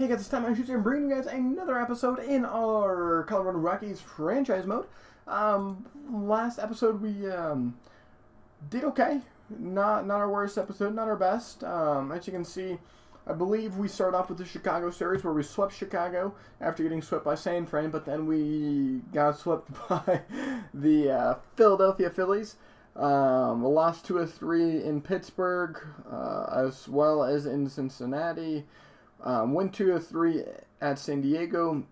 Hey guys, it's time I shoot here bringing you guys another episode in our Colorado Rockies franchise mode. Last episode we did okay. Not our worst episode, not our best. As you can see, I believe we start off with the Chicago series where we swept Chicago after getting swept by San Fran, but then we got swept by the Philadelphia Phillies. We lost 2-3 in Pittsburgh, as well as in Cincinnati. Win 2-3 at San Diego,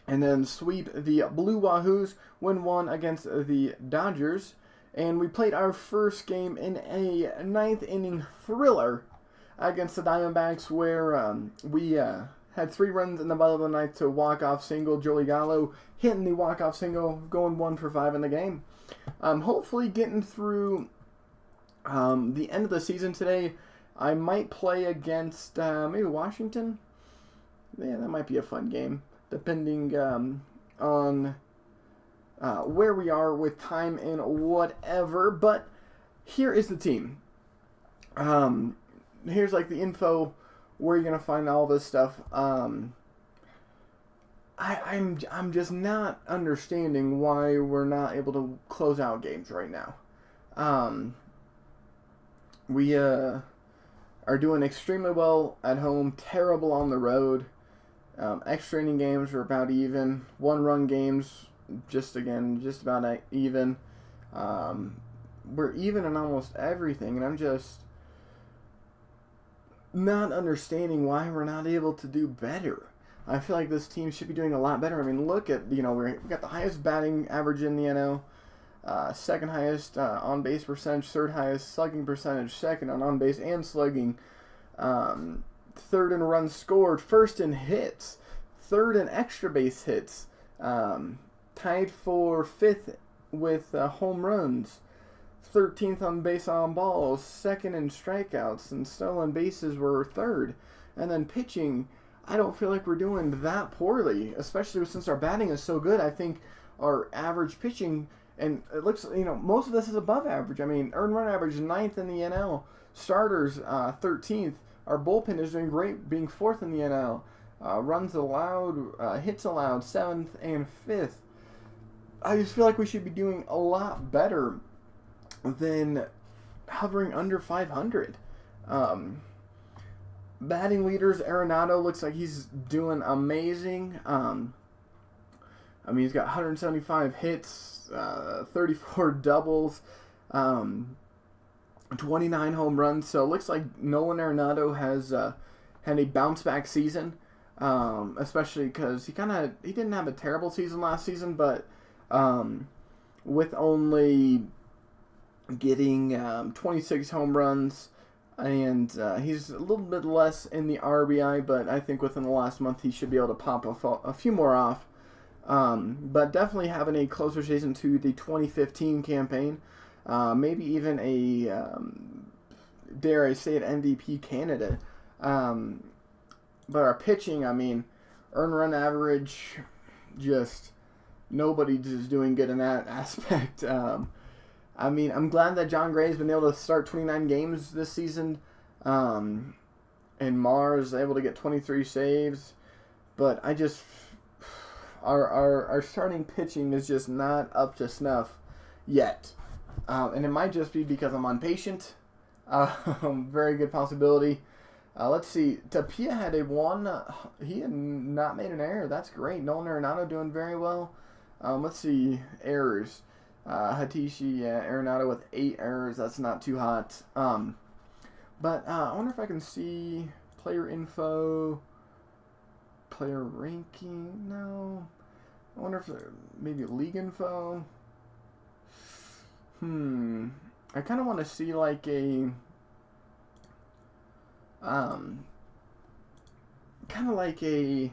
and then sweep the Blue Wahoos, win 1 against the Dodgers. And we played our first game in a 9th inning thriller against the Diamondbacks, where we had 3 runs in the bottom of the 9th to walk-off single. Joey Gallo hitting the walk-off single, going 1 for 5 in the game. Hopefully getting through the end of the season today. I might play against maybe Washington. Yeah, that might be a fun game, depending on where we are with time and whatever. But here is the team. Here's like the info where you're gonna find all this stuff. I'm just not understanding why we're not able to close out games right now. We are doing extremely well at home, terrible on the road. Extra inning games are about even. 1-run games, just about even. We're even in almost everything, and I'm just not understanding why we're not able to do better. I feel like this team should be doing a lot better. I mean, look at, we got the highest batting average in the NL. Second highest on-base percentage, third highest slugging percentage, second on base and slugging, third in runs scored, first in hits, third in extra base hits, tied for 5th with home runs, 13th on base on balls, second in strikeouts, and stolen bases were third. And then pitching, I don't feel like we're doing that poorly, especially since our batting is so good. I think our average pitching, and it looks, most of this is above average. I mean, earned run average 9th in the NL. Starters 13th. Our bullpen is doing great, being 4th in the NL. Runs allowed, hits allowed 7th and 5th. I just feel like we should be doing a lot better than hovering under 500. Batting leaders, Arenado looks like he's doing amazing. He's got 175 hits, 34 doubles, 29 home runs. So it looks like Nolan Arenado has had a bounce-back season, especially because he didn't have a terrible season last season, but with only getting 26 home runs, and he's a little bit less in the RBI, but I think within the last month he should be able to pop a few more off. But definitely having a closer season to the 2015 campaign. Maybe even a, dare I say it, MVP candidate. But our pitching, earned run average, just nobody's just doing good in that aspect. I'm glad that John Gray's been able to start 29 games this season. And Mars able to get 23 saves. But I just... Our starting pitching is just not up to snuff yet. And it might just be because I'm impatient. Very good possibility. Let's see. Tapia had he had not made an error. That's great. Nolan Arenado doing very well. Let's see. Errors. Hatishi Arenado with 8 errors. That's not too hot. But I wonder if I can see player info. Player ranking? No. I wonder if maybe league info. I kind of want to see like a kind of like a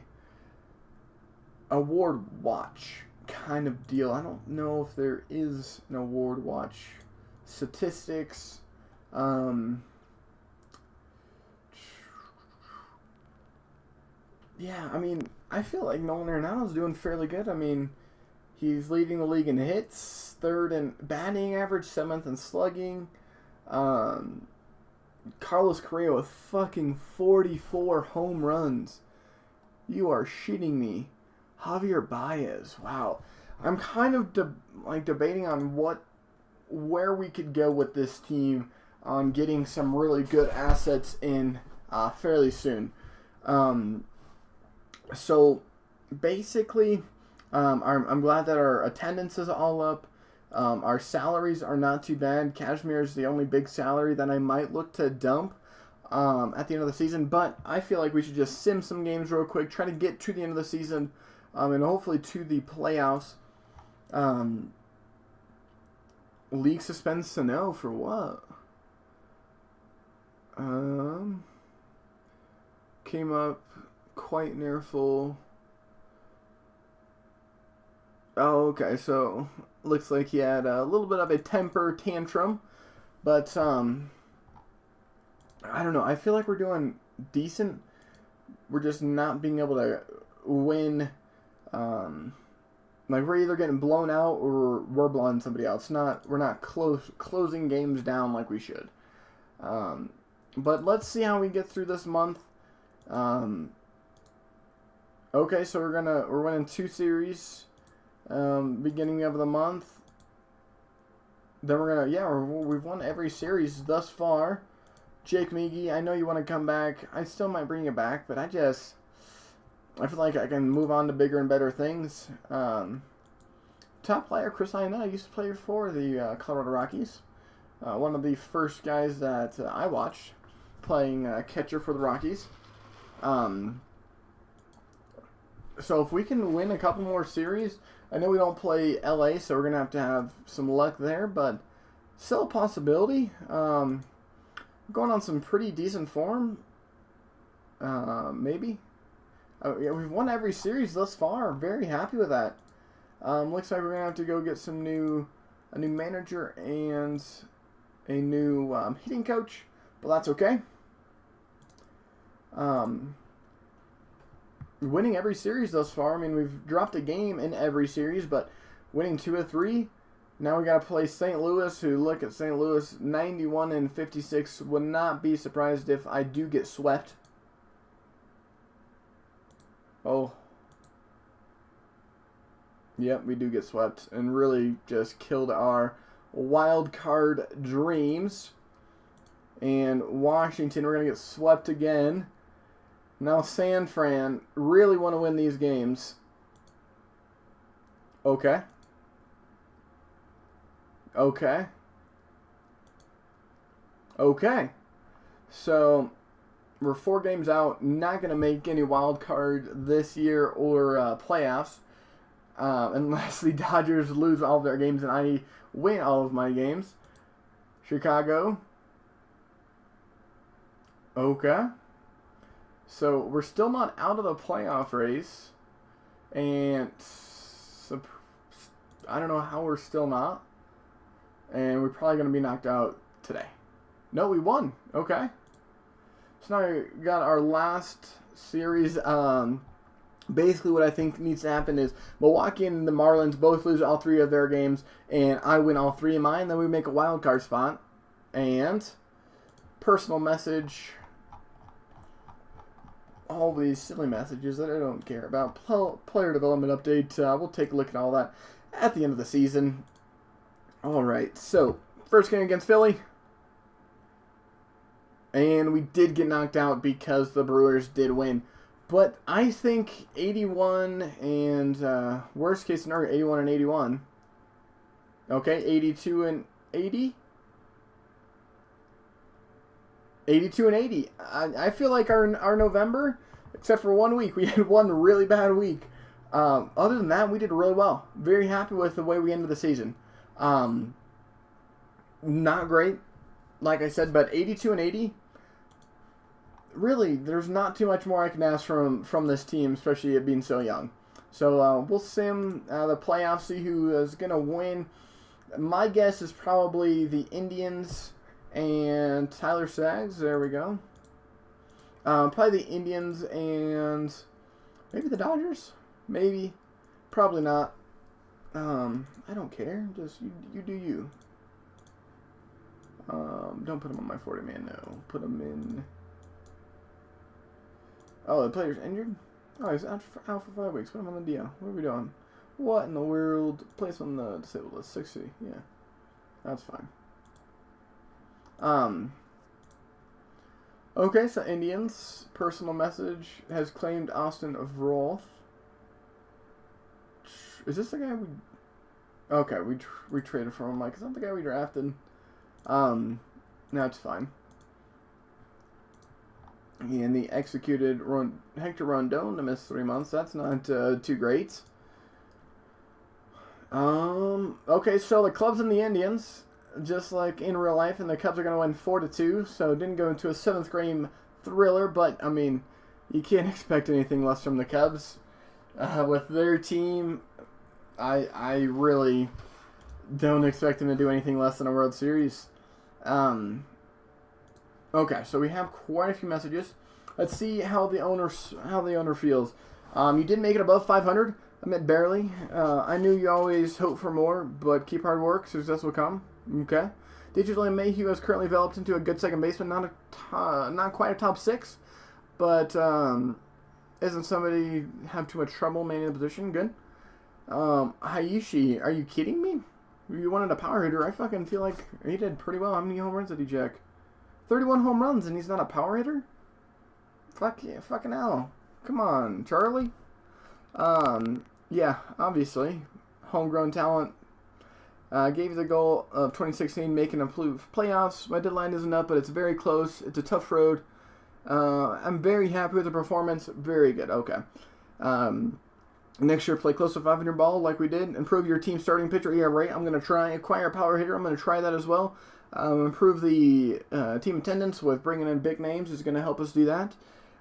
award watch kind of deal. I don't know if there is an award watch. Statistics. Yeah, I feel like Nolan Arenado's doing fairly good. He's leading the league in hits, 3rd in batting average, 7th in slugging. Carlos Correa with fucking 44 home runs. You are shitting me. Javier Baez. Wow. I'm kind of debating on where we could go with this team on getting some really good assets in fairly soon. So basically, I'm glad that our attendance is all up. Our salaries are not too bad. Cashmere is the only big salary that I might look to dump at the end of the season. But I feel like we should just sim some games real quick, try to get to the end of the season, and hopefully to the playoffs. League suspends Sano for what? Came up quite near full. Oh, okay. So looks like he had a little bit of a temper tantrum, but I don't know. I feel like we're doing decent. We're just not being able to win. Like we're either getting blown out or we're blowing somebody out. We're not closing games down like we should. But let's see how we get through this month. Okay, so we're winning 2 series. Beginning of the month. Then we've won every series thus far. Jake Meagy, I know you want to come back. I still might bring you back, but I feel like I can move on to bigger and better things. Top player Chris Iona used to play for the Colorado Rockies. One of the first guys that I watched playing catcher for the Rockies. So if we can win a couple more series, I know we don't play LA, so we're going to have some luck there, but still a possibility. Going on some pretty decent form. Maybe. Yeah, we've won every series thus far. Very happy with that. Looks like we're going to have to go get a new manager and a new hitting coach, but that's okay. Winning every series thus far. I mean, we've dropped a game in every series, but winning 2 of 3. Now we got to play St. Louis, who look at St. Louis 91-56. Would not be surprised if I do get swept. Oh. Yep, we do get swept and really just killed our wild card dreams. And Washington, we're going to get swept again. Now San Fran really want to win these games. Okay. Okay. Okay. So we're 4 games out. Not going to make any wild card this year or playoffs. Unless the Dodgers lose all of their games and I win all of my games. Chicago. Okay. So we're still not out of the playoff race. And I don't know how we're still not. And we're probably going to be knocked out today. No, we won. Okay. So now we got our last series. Basically what I think needs to happen is Milwaukee and the Marlins both lose all 3 of their games, and I win all 3 of mine. Then we make a wild card spot. And personal message. All these silly messages that I don't care about. Player development update. We'll take a look at all that at the end of the season. Alright, so first game against Philly. And we did get knocked out because the Brewers did win. But I think 81 and worst case scenario, 81 and 81. Okay, 82 and 80. 82 and 80. I feel like our November, except for 1 week, we had one really bad week. Other than that, we did really well. Very happy with the way we ended the season. Not great, like I said, but 82 and 80. Really, there's not too much more I can ask from this team, especially it being so young. So we'll sim the playoffs, see who is going to win. My guess is probably the Indians and Tyler Sags. There we go. Probably the Indians and maybe the Dodgers. Maybe. Probably not. I don't care. Just you do you. Don't put him on my 40-man, no. Put him in... Oh, the player's injured? Oh, he's out for 5 weeks. Put him on the DL. What are we doing? What in the world? Place on the disabled list. 60. Yeah. That's fine. Okay, so Indians. Personal message has claimed Austin of Roth. Is this the guy we... Okay, we traded for him. Like, is that the guy we drafted? No, it's fine. And the executed Hector Rondon to miss 3 months. That's not too great. Okay, so the Cubs and the Indians, just like in real life, and the Cubs are going to win 4-2. So it didn't go into a 7th game thriller, but I mean, you can't expect anything less from the Cubs. With their team, I really don't expect them to do anything less than a World Series. Okay, so we have quite a few messages. Let's see how the owner feels. You did make it above 500. I meant barely. I knew you always hope for more, but keep hard work. Success will come. Okay. Digitally Mayhew has currently developed into a good second baseman. Not quite a top 6, but isn't somebody have too much trouble managing the position? Good. Hayishi, are you kidding me? You wanted a power hitter. I fucking feel like he did pretty well. How many home runs did he jack? 31 home runs, and he's not a power hitter? Fuck yeah, fucking hell. Come on, Charlie. Yeah, obviously. Homegrown talent. Gave you the goal of 2016, making improved playoffs. My deadline isn't up, but it's very close. It's a tough road. I'm very happy with the performance. Very good. Okay. Next year, play close to 500 ball like we did. Improve your team starting pitcher ERA. I'm going to try. Acquire a power hitter. I'm going to try that as well. Improve the team attendance with bringing in big names is going to help us do that.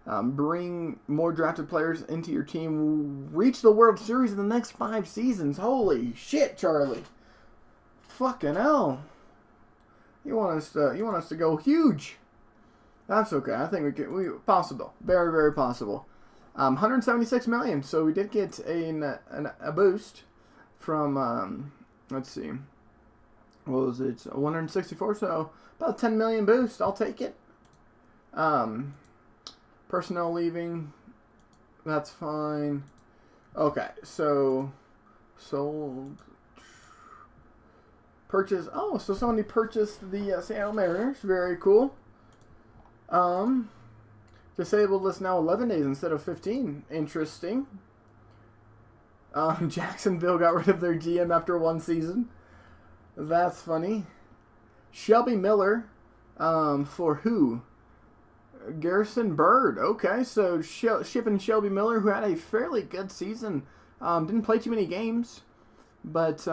Bring more drafted players into your team. Reach the World Series in the next 5 seasons. Holy shit, Charlie! Fucking hell! You want us to go huge? That's okay. I think possible. Very, very possible. 176 million. So we did get a boost from let's see. What was it? 164. So about 10 million boost. I'll take it. Personnel leaving. That's fine. Okay. So sold. Purchase. Oh, so somebody purchased the Seattle Mariners. Very cool. Disabled list now 11 days instead of 15. Interesting. Jacksonville got rid of their GM after 1 season. That's funny. Shelby Miller. For who? Garrison Bird. Okay, so shipping Shelby Miller, who had a fairly good season. Didn't play too many games. But,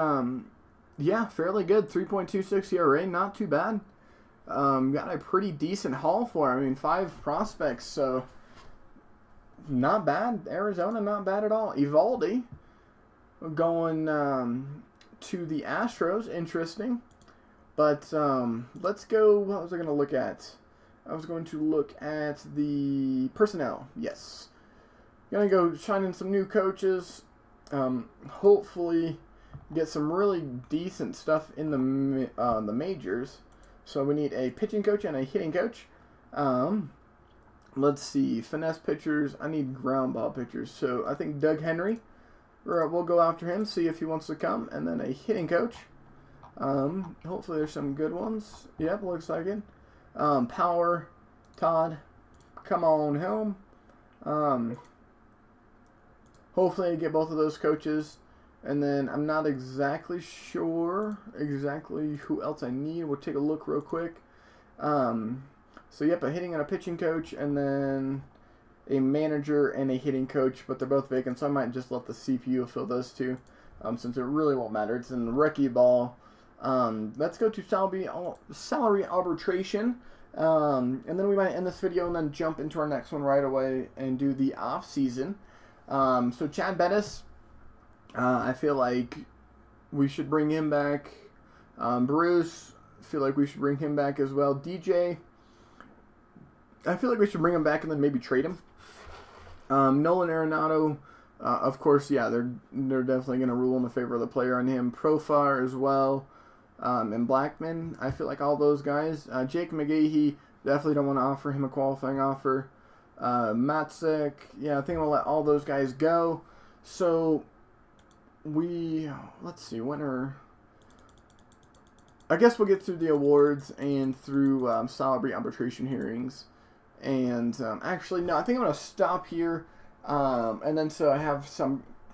yeah, fairly good. 3.26 ERA. Not too bad. Got a pretty decent haul for him. I mean, 5 prospects, so not bad. Arizona, not bad at all. Evaldi going to the Astros. Interesting. But let's go. What was I going to look at? I was going to look at the personnel. Yes. Going to go shine in some new coaches. Hopefully get some really decent stuff in the majors. So we need a pitching coach and a hitting coach. Let's see. Finesse pitchers. I need ground ball pitchers. So I think Doug Henry. We'll go after him, see if he wants to come. And then a hitting coach. Hopefully there's some good ones. Yep, looks like it. Power. Todd. Come on home. Hopefully I get both of those coaches. And then I'm not exactly sure who else I need. We'll take a look real quick. So yep, a hitting and a pitching coach, and then a manager and a hitting coach, but they're both vacant, so I might just let the CPU fill those two, since it really won't matter. It's in rookie ball. Let's go to salary arbitration, and then we might end this video and then jump into our next one right away and do the off season. So Chad Bettis. I feel like we should bring him back. Bruce, I feel like we should bring him back as well. DJ, I feel like we should bring him back and then maybe trade him. Nolan Arenado, of course, yeah, they're definitely going to rule in the favor of the player on him. Profar as well, and Blackman. I feel like all those guys. Jake McGahee, definitely don't want to offer him a qualifying offer. Matzek. Yeah, I think I'm gonna let all those guys go. So let's see, I guess we'll get through the awards and through salary arbitration hearings. And actually, no, I think I'm going to stop here. And then so I have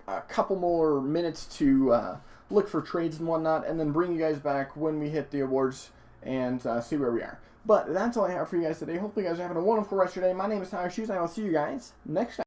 a couple more minutes to look for trades and whatnot, and then bring you guys back when we hit the awards and see where we are. But that's all I have for you guys today. Hopefully you guys are having a wonderful rest of your day. My name is Tyler Shoes, and I will see you guys next time.